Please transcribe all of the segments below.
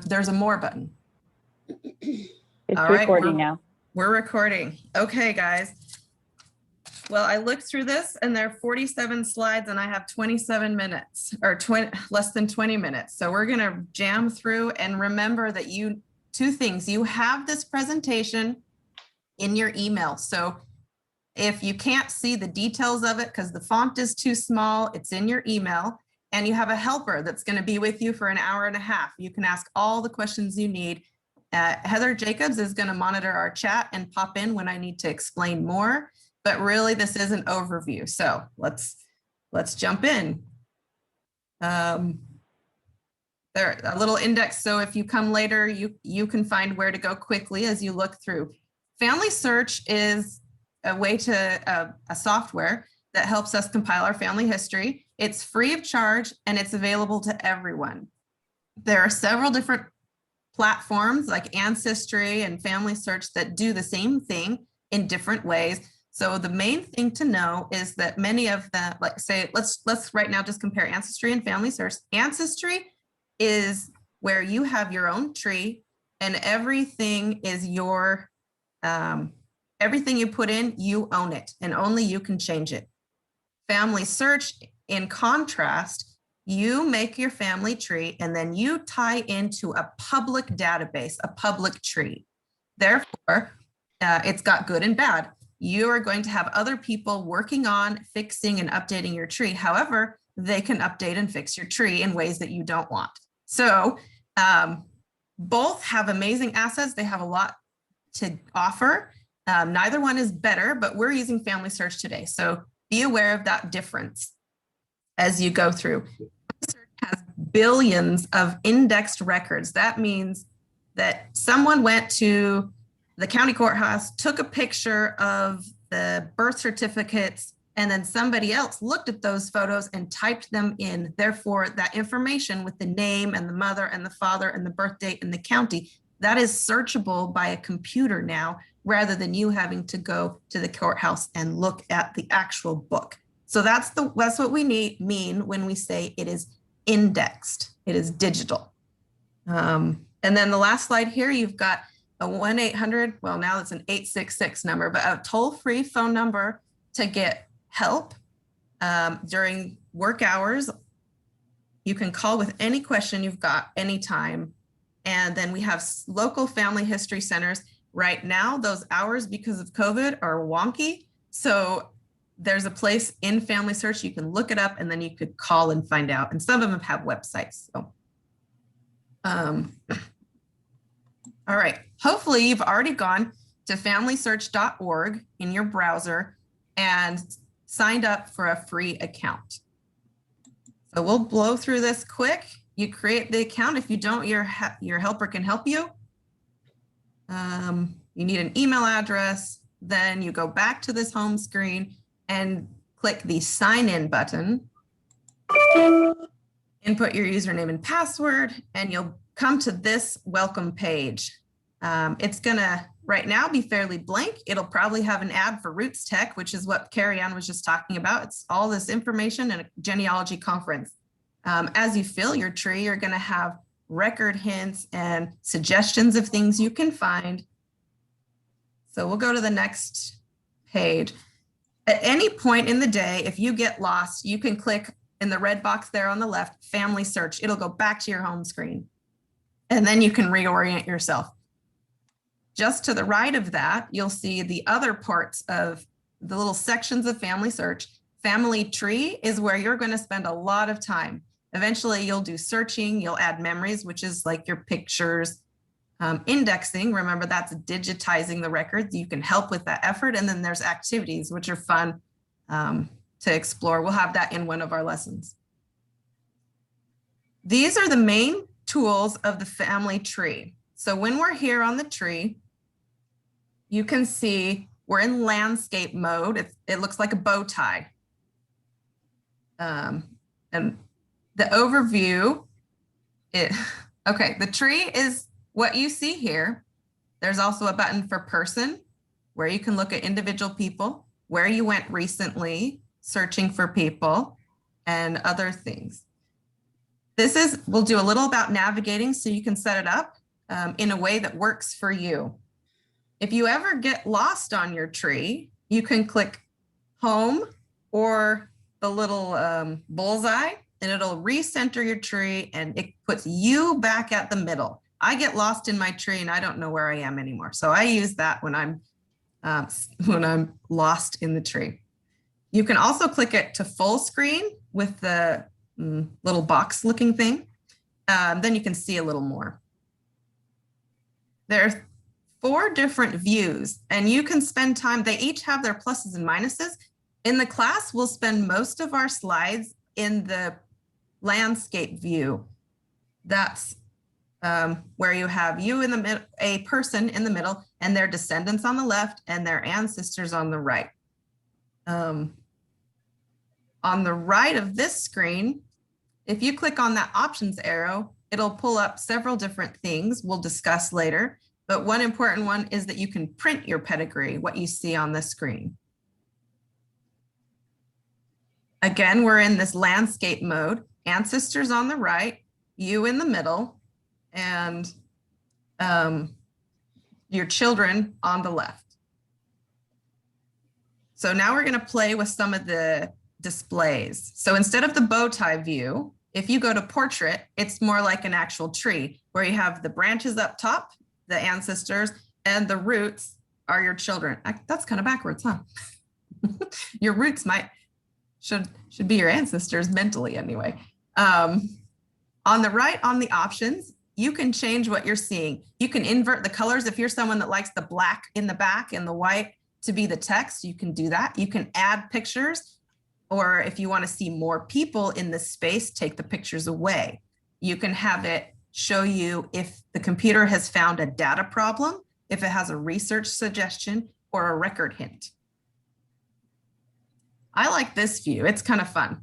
There's a more button. It's recording now. We're recording. Okay, guys. Well, I looked through this and there are 47 slides and I have 27 minutes or less than 20 minutes. So we're going to jam through, and remember that two things. You have this presentation in your email. So if you can't see the details of it because the font is too small, it's in your email, and you have a helper that's going to be with you for an hour and a half. You can ask all the questions you need. Heather Jacobs is going to monitor our chat and pop in when I need to explain more. But really, this is an overview. So let's jump in. There, a little index. So if you come later, you can find where to go quickly as you look through. FamilySearch is a way to a software that helps us compile our family history. It's free of charge and it's available to everyone. There are several different platforms like Ancestry and FamilySearch that do the same thing in different ways. So the main thing to know is that many of them, like say, let's right now just compare Ancestry and FamilySearch. Ancestry is where you have your own tree and everything is your, everything you put in, you own it and only you can change it. FamilySearch, in contrast, you make your family tree and then you tie into a public database, a public tree. Therefore, it's got good and bad. You are going to have other people working on fixing and updating your tree. However, they can update and fix your tree in ways that you don't want. So both have amazing assets. They have a lot to offer. Neither one is better, but we're using FamilySearch today. So be aware of that difference as you go through. FamilySearch has billions of indexed records. That means that someone went to the county courthouse, took a picture of the birth certificates, and then somebody else looked at those photos and typed them in. Therefore, that information with the name and the mother and the father and the birth date and the county, that is searchable by a computer now, rather than you having to go to the courthouse and look at the actual book. So that's what we mean when we say it is indexed. It is digital. And then the last slide here, you've got a 1-800, well, now it's an 866 number, but a toll-free phone number to get help during work hours. You can call with any question you've got anytime. And then we have local family history centers. Right now, those hours, because of COVID, are wonky. So there's a place in FamilySearch, you can look it up and then you could call and find out. And some of them have websites. So, all right, hopefully you've already gone to familysearch.org in your browser and signed up for a free account. So we'll blow through this quick. You create the account. If you don't, your helper can help you. You need an email address. Then you go back to this home screen and click the sign in button. Input your username and password, and you'll come to this welcome page. It's gonna right now be fairly blank. It'll probably have an ad for Roots Tech, which is what Kerri-Ann was just talking about. It's all this information and a genealogy conference. As you fill your tree, you're gonna have record hints and suggestions of things you can find. So we'll go to the next page. At any point in the day, if you get lost, you can click in the red box there on the left, FamilySearch. It'll go back to your home screen. And then you can reorient yourself. Just to the right of that, you'll see the other parts of the little sections of FamilySearch. Family Tree is where you're going to spend a lot of time. Eventually, you'll do searching, you'll add memories, which is like your pictures. Indexing, remember that's digitizing the records. You can help with that effort. And then there's activities, which are fun to explore. We'll have that in one of our lessons. These are the main tools of the family tree. So when we're here on the tree, you can see we're in landscape mode. It looks like a bow tie. And the overview, okay, the tree is what you see here. There's also a button for person, where you can look at individual people, where you went recently, searching for people, and other things. we'll do a little about navigating so you can set it up in a way that works for you. If you ever get lost on your tree, you can click home or the little bullseye, and it'll recenter your tree and it puts you back at the middle. I get lost in my tree and I don't know where I am anymore. So I use that when I'm lost in the tree. You can also click it to full screen with the little box looking thing. Then you can see a little more. There are 4 different views and you can spend time, they each have their pluses and minuses. In the class, we'll spend most of our slides in the landscape view. That's where you have you in the middle, a person in the middle, and their descendants on the left and their ancestors on the right. On the right of this screen, if you click on that options arrow, it'll pull up several different things we'll discuss later. But one important one is that you can print your pedigree, what you see on the screen. Again, we're in this landscape mode, ancestors on the right, you in the middle, and your children on the left. So now we're going to play with some of the displays. So instead of the bow tie view, if you go to portrait, it's more like an actual tree where you have the branches up top, the ancestors, and the roots are your children. That's kind of backwards, huh? Your roots should be your ancestors mentally anyway. On the right, on the options, you can change what you're seeing. You can invert the colors. If you're someone that likes the black in the back and the white to be the text, you can do that. You can add pictures, or if you want to see more people in this space, take the pictures away. You can have it show you if the computer has found a data problem, if it has a research suggestion, or a record hint. I like this view. It's kind of fun.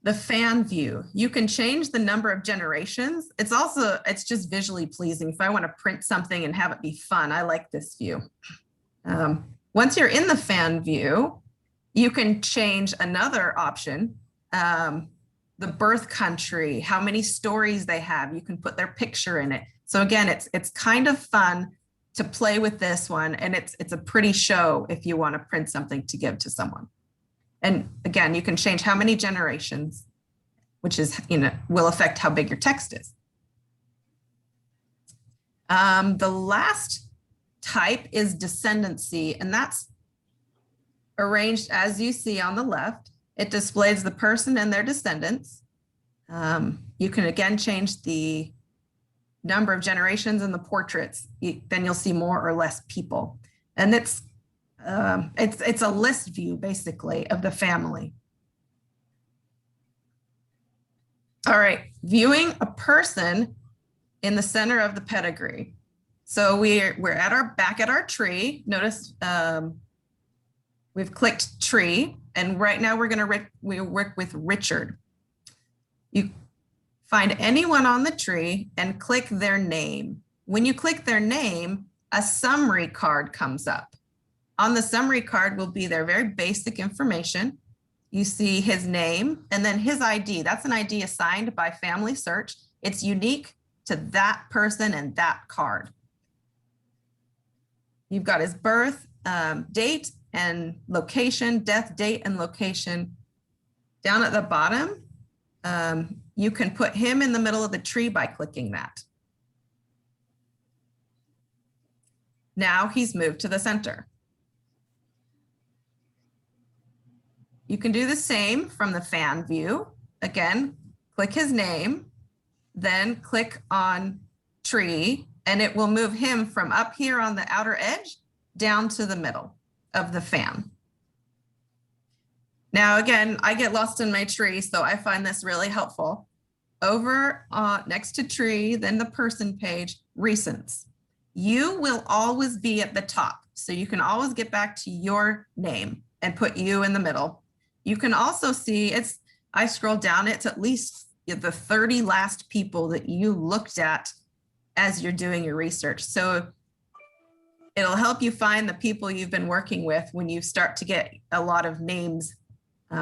The fan view, you can change the number of generations. It's just visually pleasing. If I want to print something and have it be fun, I like this view. Once you're in the fan view, you can change another option, the birth country, how many stories they have. You can put their picture in it. So again, it's kind of fun to play with this one, and it's a pretty show if you want to print something to give to someone. And again, you can change how many generations, which is, will affect how big your text is. The last type is descendancy, and that's arranged as you see on the left. It displays the person and their descendants. You can again change the number of generations in the portraits. Then you'll see more or less people. And it's a list view basically of the family. All right, viewing a person in the center of the pedigree. So we're back at our tree. Notice we've clicked tree, and right now we work with Richard. You find anyone on the tree and click their name. When you click their name, a summary card comes up. On the summary card will be their very basic information. You see his name and then his ID. That's an ID assigned by FamilySearch. It's unique to that person and that card. You've got his birth date and location, death date and location. Down at the bottom, you can put him in the middle of the tree by clicking that. Now he's moved to the center. You can do the same from the fan view. Again, click his name, then click on tree, and it will move him from up here on the outer edge down to the middle of the fan. Now, again, I get lost in my tree, so I find this really helpful. Over next to tree, then the person page, recents. You will always be at the top, so you can always get back to your name and put you in the middle. You can also see I scroll down, it's at least the 30 last people that you looked at as you're doing your research. So it'll help you find the people you've been working with when you start to get a lot of names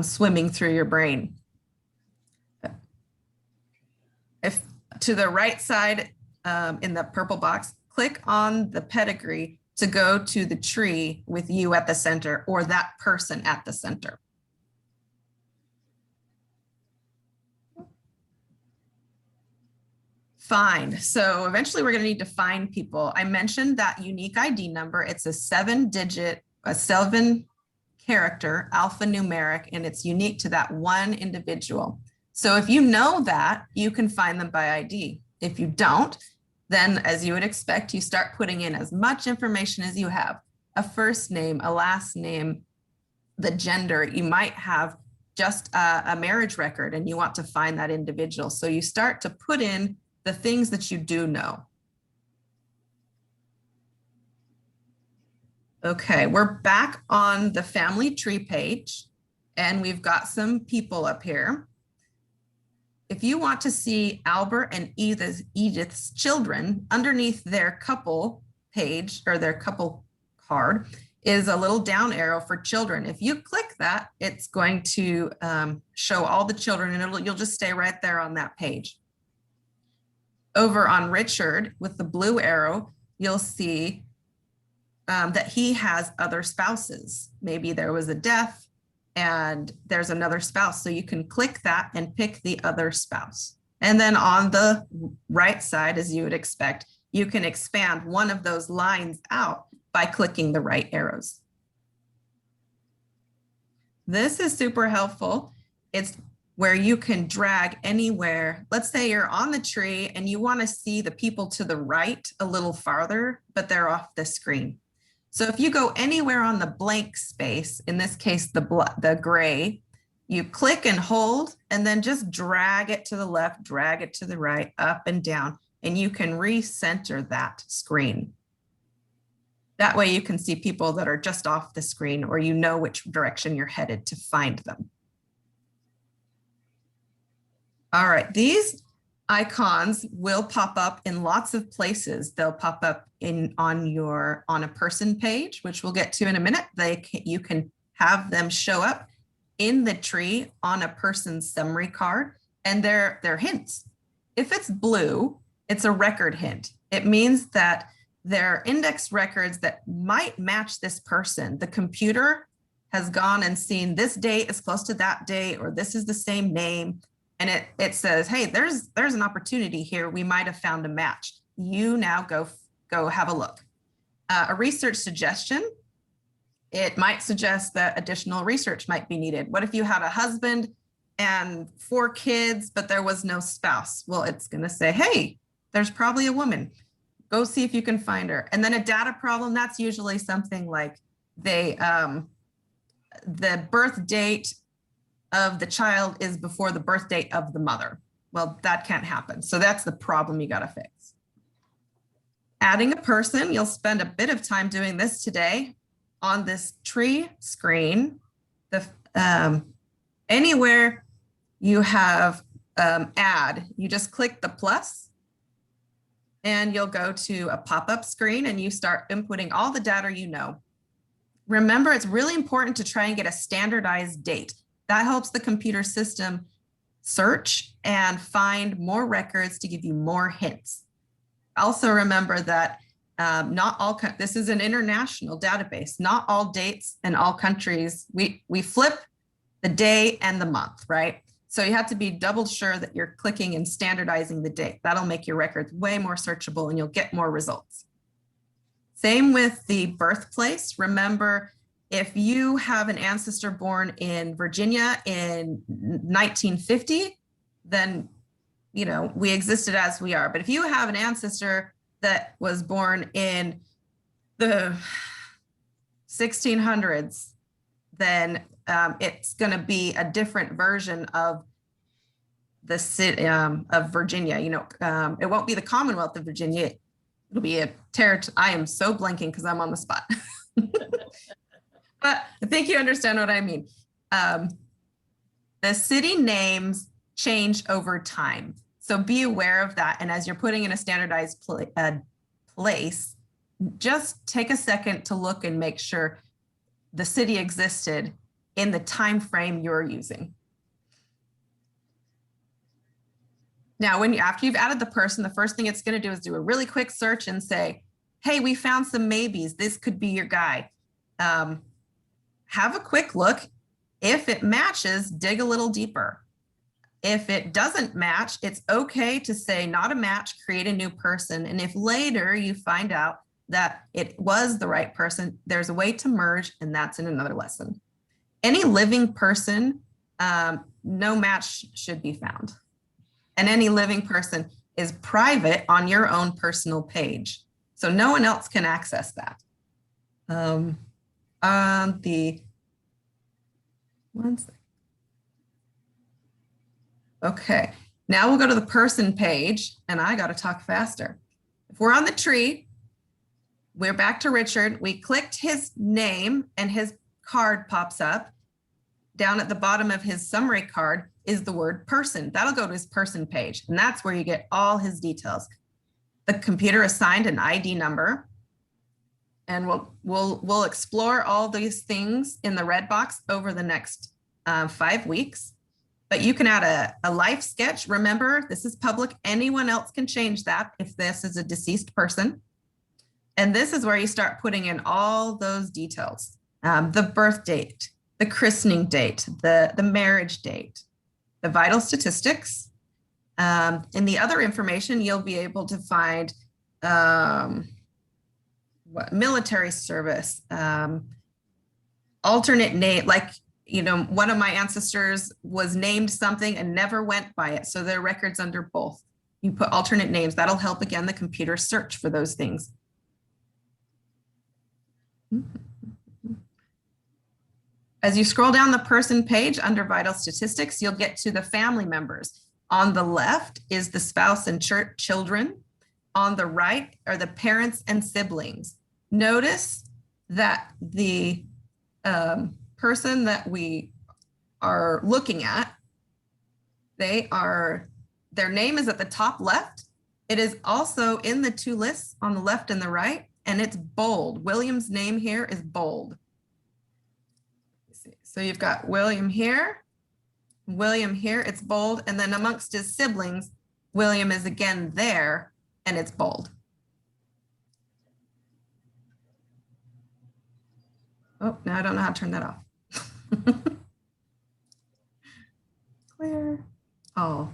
swimming through your brain. If to the right side in the purple box, click on the pedigree to go to the tree with you at the center or that person at the center. Find. So eventually we're going to need to find people. I mentioned that unique ID number. It's a 7-digit, a 7-character alphanumeric, and it's unique to that one individual. So if you know that, you can find them by ID. If you don't, then as you would expect, you start putting in as much information as you have. A first name, a last name, the gender. You might have just a marriage record and you want to find that individual. So you start to put in the things that you do know. Okay, we're back on the family tree page and we've got some people up here. If you want to see Albert and Edith's children, underneath their couple page or their couple card is a little down arrow for children. If you click that, it's going to show all the children and you'll just stay right there on that page. Over on Richard with the blue arrow, you'll see that he has other spouses. Maybe there was a death and there's another spouse. So you can click that and pick the other spouse. And then on the right side, as you would expect, you can expand one of those lines out by clicking the right arrows. This is super helpful. It's where you can drag anywhere. Let's say you're on the tree and you want to see the people to the right a little farther, but they're off the screen. So if you go anywhere on the blank space, in this case, the gray, you click and hold and then just drag it to the left, drag it to the right, up and down, and you can recenter that screen. That way you can see people that are just off the screen or you know which direction you're headed to find them. All right, these icons will pop up in lots of places. They'll pop up on a person page, which we'll get to in a minute. You can have them show up in the tree on a person's summary card, and they're hints. If it's blue, it's a record hint. It means that they're index records that might match this person. The computer has gone and seen this date is close to that date, or this is the same name. And it says, hey, there's an opportunity here. We might have found a match. You now go have a look. A research suggestion, it might suggest that additional research might be needed. What if you had a husband and 4 kids, but there was no spouse? Well, it's going to say, hey, there's probably a woman. Go see if you can find her. And then a data problem, that's usually something like the birth date of the child is before the birth date of the mother. Well, that can't happen. So that's the problem you got to fix. Adding a person, you'll spend a bit of time doing this today on this tree screen. Anywhere you have add, you just click the plus and you'll go to a pop-up screen and you start inputting all the data you know. Remember, it's really important to try and get a standardized date. That helps the computer system search and find more records to give you more hints. Also remember that this is an international database. Not all dates in all countries. We flip the day and the month, right? So you have to be double sure that you're clicking and standardizing the date. That'll make your records way more searchable and you'll get more results. Same with the birthplace. Remember, if you have an ancestor born in Virginia in 1950, then, you know, we existed as we are. But if you have an ancestor that was born in the 1600s, then it's going to be a different version of the city of Virginia. You know, it won't be the Commonwealth of Virginia. It'll be a territory. I am so blanking because I'm on the spot. But I think you understand what I mean. The city names change over time. So be aware of that. And as you're putting in a standardized place, just take a second to look and make sure the city existed in the time frame you're using. Now, after you've added the person, the first thing it's going to do is do a really quick search and say, hey, we found some maybes. This could be your guy. Have a quick look. If it matches, dig a little deeper. If it doesn't match, it's okay to say not a match, create a new person. And if later you find out that it was the right person, there's a way to merge, and that's in another lesson. Any living person, no match should be found. And any living person is private on your own personal page. So no one else can access that. One second. Okay, now we'll go to the person page, and I got to talk faster. If we're on the tree, we're back to Richard. We clicked his name and his card pops up. Down at the bottom of his summary card is the word person. That'll go to his person page, and that's where you get all his details. The computer assigned an ID number, and we'll explore all these things in the red box over the next 5 weeks. But you can add a life sketch. Remember, this is public. Anyone else can change that if this is a deceased person. And this is where you start putting in all those details. The birth date, the christening date, the marriage date, the vital statistics. In the other information, you'll be able to find military service, alternate name, like, you know, one of my ancestors was named something and never went by it. So their records under both. You put alternate names. That'll help, again, the computer search for those things. As you scroll down the person page under vital statistics, you'll get to the family members. On the left is the spouse and children. On the right are the parents and siblings. Notice that the person that we are looking at, their name is at the top left. It is also in the two lists on the left and the right, and it's bold. William's name here is bold. So you've got William here, it's bold, and then amongst his siblings, William is again there, and it's bold. Oh, now I don't know how to turn that off. Clear. Oh.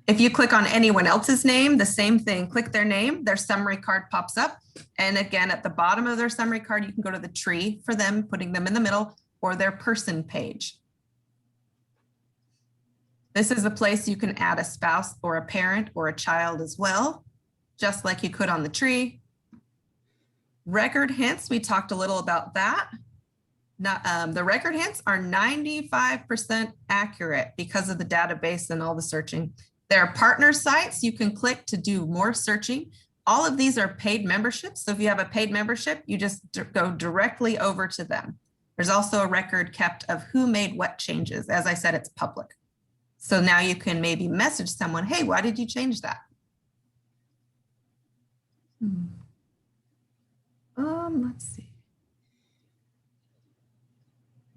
If you click on anyone else's name, the same thing, click their name, their summary card pops up. And again, at the bottom of their summary card, you can go to the tree for them, putting them in the middle, or their person page. This is a place you can add a spouse or a parent or a child as well, just like you could on the tree. Record hints, we talked a little about that. The record hints are 95% accurate because of the database and all the searching. There are partner sites you can click to do more searching. All of these are paid memberships. So if you have a paid membership, you just go directly over to them. There's also a record kept of who made what changes. As I said, it's public. So now you can maybe message someone, hey, why did you change that? Let's see.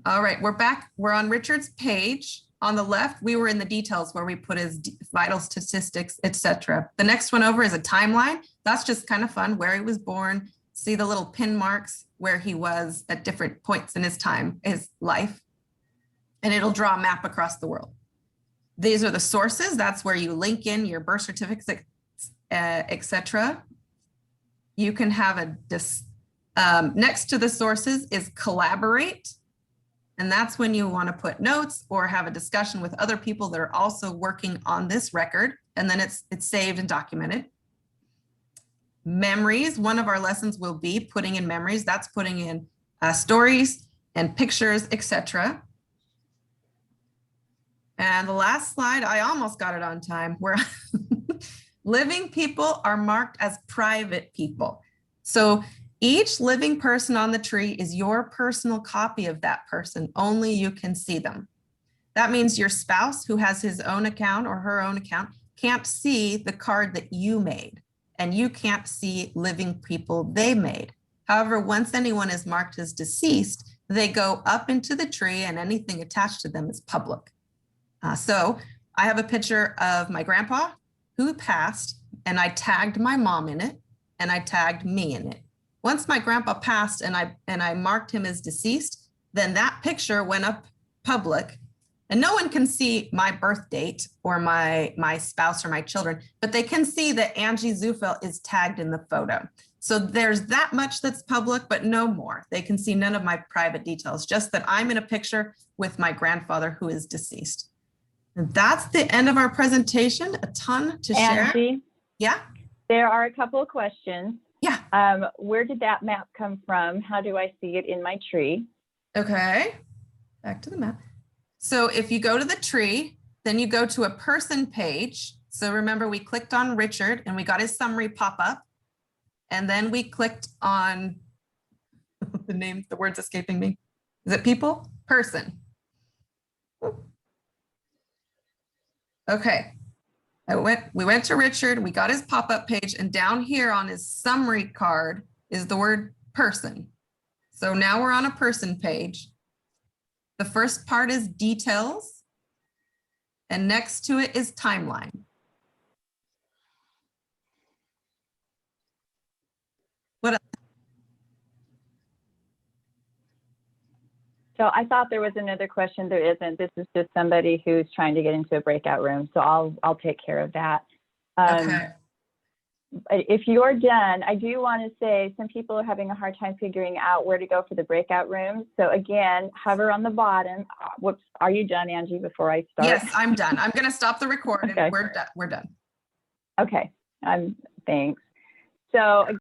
All right, we're back. We're on Richard's page. On the left, we were in the details where we put his vital statistics, etc. The next one over is a timeline. That's just kind of fun, where he was born. See the little pin marks where he was at different points in his time, his life. And it'll draw a map across the world. These are the sources. That's where you link in your birth certificates, etc. You can have next to the sources is collaborate. And that's when you want to put notes or have a discussion with other people that are also working on this record. And then it's saved and documented. Memories, one of our lessons will be putting in memories. That's putting in stories and pictures, etc. And the last slide, I almost got it on time, where living people are marked as private people. So each living person on the tree is your personal copy of that person. Only you can see them. That means your spouse, who has his own account or her own account, can't see the card that you made, and you can't see living people they made. However, once anyone is marked as deceased, they go up into the tree and anything attached to them is public. So I have a picture of my grandpa who passed, and I tagged my mom in it, and I tagged me in it. Once my grandpa passed and I marked him as deceased, then that picture went up public, and no one can see my birth date or my spouse or my children, but they can see that Angie Zufel is tagged in the photo. So there's that much that's public, but no more. They can see none of my private details, just that I'm in a picture with my grandfather who is deceased. And that's the end of our presentation. A ton to share. Angie, Yeah. there are a couple of questions. Yeah. Where did that map come from? How do I see it in my tree? Okay. Back to the map. So if you go to the tree, then you go to a person page. So remember, we clicked on Richard and we got his summary pop up. And then we clicked on the word's escaping me. Is it people? Person. Okay. We went to Richard, we got his pop-up page, and down here on his summary card is the word person. So now we're on a person page. The first part is details, and next to it is timeline. What else? So I thought there was another question. There isn't. This is just somebody who's trying to get into a breakout room. So I'll take care of that. Okay. If you're done, I do want to say some people are having a hard time figuring out where to go for the breakout rooms. So again, hover on the bottom. Whoops. Are you done, Angie, before I start? Yes, I'm done. I'm going to stop the recording. Okay. We're done. Okay. Thanks. So